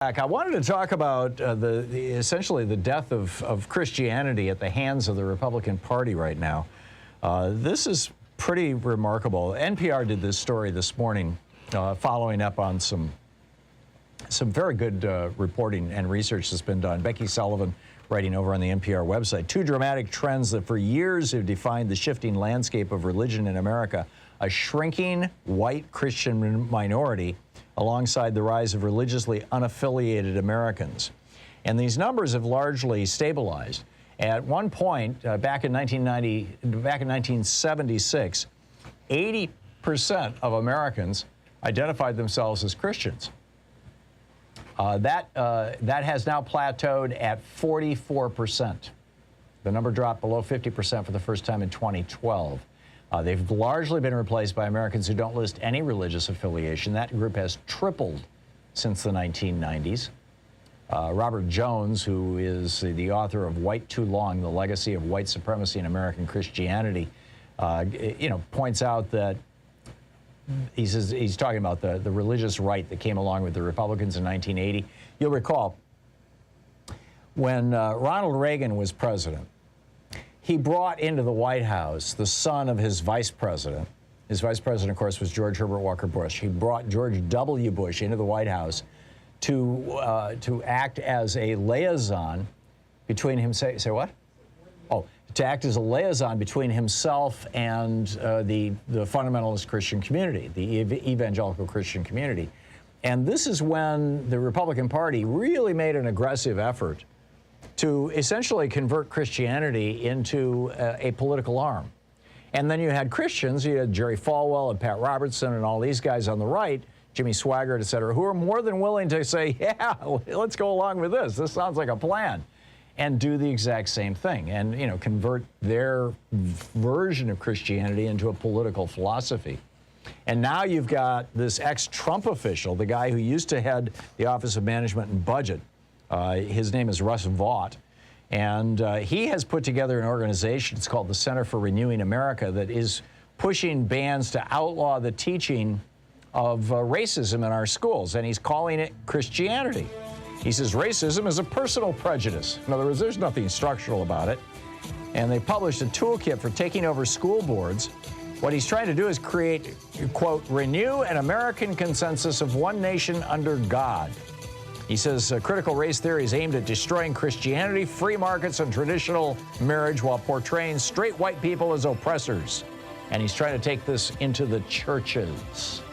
I wanted to talk about essentially the death of Christianity at the hands of the Republican Party right now. This is pretty remarkable. NPR did this story this morning, following up on some very good reporting and research that's been done. Becky Sullivan writing over on the NPR website. Two dramatic trends that for years have defined the shifting landscape of religion in America: a shrinking white Christian minority alongside the rise of religiously unaffiliated Americans. And these numbers have largely stabilized. At one point, back in 1976, 80% of Americans identified themselves as Christians. That has now plateaued at 44%. The number dropped below 50% for the first time in 2012. They've largely been replaced by Americans who don't list any religious affiliation. That group has tripled since the 1990s. Robert Jones, who is the author of White Too Long, The Legacy of White Supremacy in American Christianity, points out that he's talking about the religious right that came along with the Republicans in 1980. You'll recall when Ronald Reagan was president, he brought into the White House the son of his vice president. His vice president, of course, was George Herbert Walker Bush. He brought George W. Bush into the White House to act as a liaison between him. Say what? Oh, to act as a liaison between himself and the fundamentalist Christian community, the evangelical Christian community. And this is when the Republican Party really made an aggressive effort to essentially convert Christianity into a political arm. And then you had Christians, you had Jerry Falwell and Pat Robertson and all these guys on the right, Jimmy Swaggart, et cetera, who are more than willing to say, yeah, let's go along with this. This sounds like a plan. And do the exact same thing and, convert their version of Christianity into a political philosophy. And now you've got this ex-Trump official, the guy who used to head the Office of Management and Budget. His name is Russ Vought, and he has put together an organization. It's called the Center for Renewing America, that is pushing bans to outlaw the teaching of racism in our schools, and he's calling it Christianity. He says racism is a personal prejudice. In other words, there's nothing structural about it. And they published a toolkit for taking over school boards. What he's trying to do is create, quote, renew an American consensus of one nation under God. He says critical race theory is aimed at destroying Christianity, free markets, and traditional marriage while portraying straight white people as oppressors. And he's trying to take this into the churches.